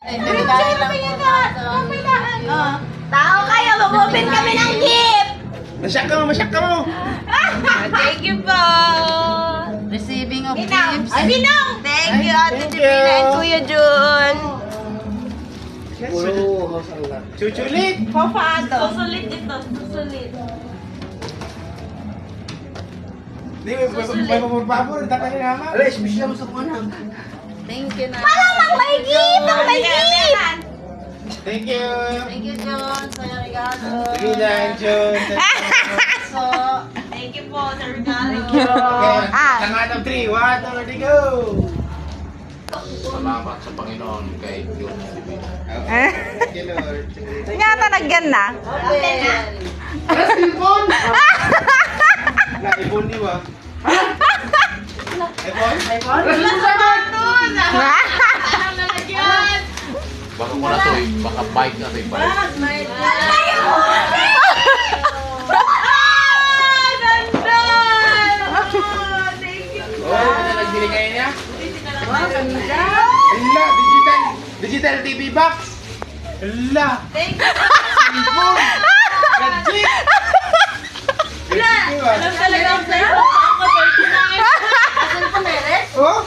Tao kayo, mag-open kami ng gift! Masyak ka mo! Thank you po! Receiving of Ginang! gifts. Ay, Ginang! Thank you, Ate Thank Divina you. and Kuya Jun! Chuchulit! Papaado? Susulit ito, susulit. Di, may pabor, dapat na naman. Ala, special mo sa kumanang. Thank you na. Malamang may gift! Ang may gift! Thank you! Thank you, John, sa regalo. Sige na, John. So, Thank you po sa regalo. Okay, Ah. tanga ng 3, 1, 2, ready, go! Salamat sa Panginoon kay Diyos. Thank you, Lord. Nga talagyan na. open. iPhone! Na, iPhone di ba? iPhone? iPhone? Baka mo na to eh. Baka bike na to eh. Bike. Oh, ano nagbili kayo niya? Wow, ganda. Ala, digital TV box! Ala! Thank you. iPhone! Gadget! Gadget ba? Talagang sa'yo. Ako 39. Asan pa meron? Oh!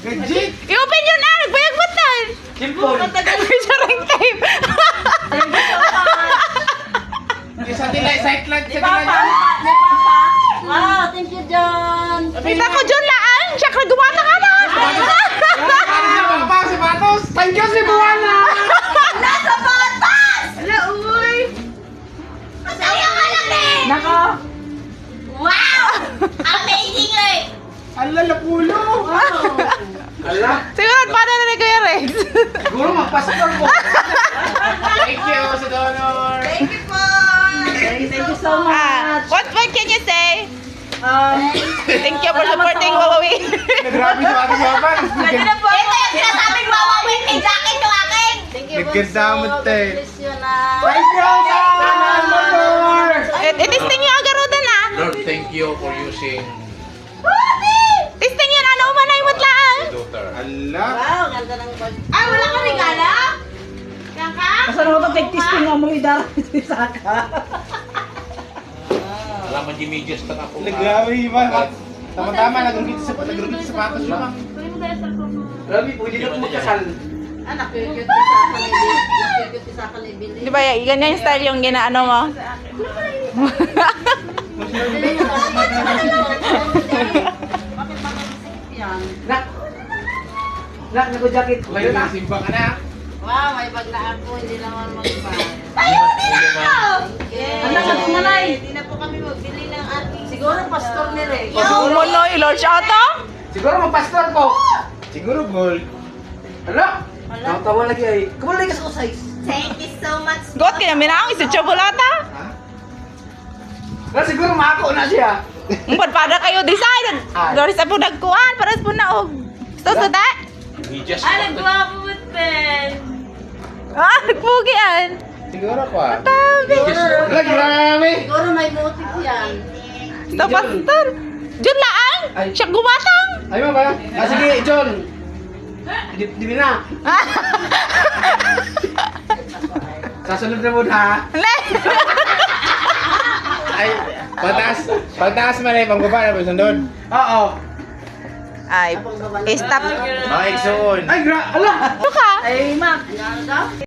Gadget! I-open yun na! Nagbayag-batan! Cellphone! Measuring tape! Yung satellite, satellite, Ni Papa. satellite. Ni Papa. Wow, thank you, John. Kita ko dyan laan! Siya ka gumana ka na! Sapatos! Thank you si Buwana! Nasa batas! Ala, uy! Masaya ka lang eh! Nako. Wow! Amazing eh! Ala, lapulo! Ala, Siguro, paano na ni Kuya Rex? siguro magpasok po. Thank you sa donor! Thank you po! Thank you so much. What can you say? Thank you for supporting Salamat po. Wawawi. Grabe sa ating yaman! Pwede na po. Ito yung sinasabing Wawawi. May jacket yung akin. Thank you, Nagkasama Bunso. tayo. God bless you na. Thank you sa donor! Testing yung agarudan na. Lord, thank you for using Testing yun. Ano umanay mo tlaan? my daughter. Ala! Wow, ganda ng bag. Ay, wala ka regala? Yan ka? Asa na ito testing mo idara sa ka. Alam mo, Jimmy, just na ako. Grabe ba? Tama-tama, nagrugit sa sapatos mo. Grabe, pwede na pumakasal. Anak, cute sa akin ibili. Cute sa akin ibili. Di ba, ganyan yung style yung ginaano mo? Bakit mag-isip yan? Nak, nako-jacket. Ngayon na, simba ka na. Wow, may bag na ako. Hindi naman mag-bag. Anak, sa tumalay. Hindi na po kami magbili ng ating. Siguro pastor ni Rex. Umunoy, Lord Shota? Siguro mag-pastor ko. Siguro gold. Ano? Tawa lagi ay. Kumalay ka sa size. Thank you so much. God, kaya minawin sa chocolata. Ha? Na siguro mako na siya. Umpad pada kayo design. Doris sa po nagkuhan. Para sa po na og. Gusto ta? He just nagwapo with pen. Ah, nagpugian. Siguro pa. Tabi. Ala, grabe! Siguro may motive yan. Sa pastor. Diyan laan. Siya gumatang. Ay mo ba? Ah, sige, John. Di na. Sasunod na muna ha. Ay, pagtaas man ay pangbaba na sundod. Oo. Ay, stop. Mga igsoon. Ay, ala. Ano ka? Ay, Mac. Ano daw?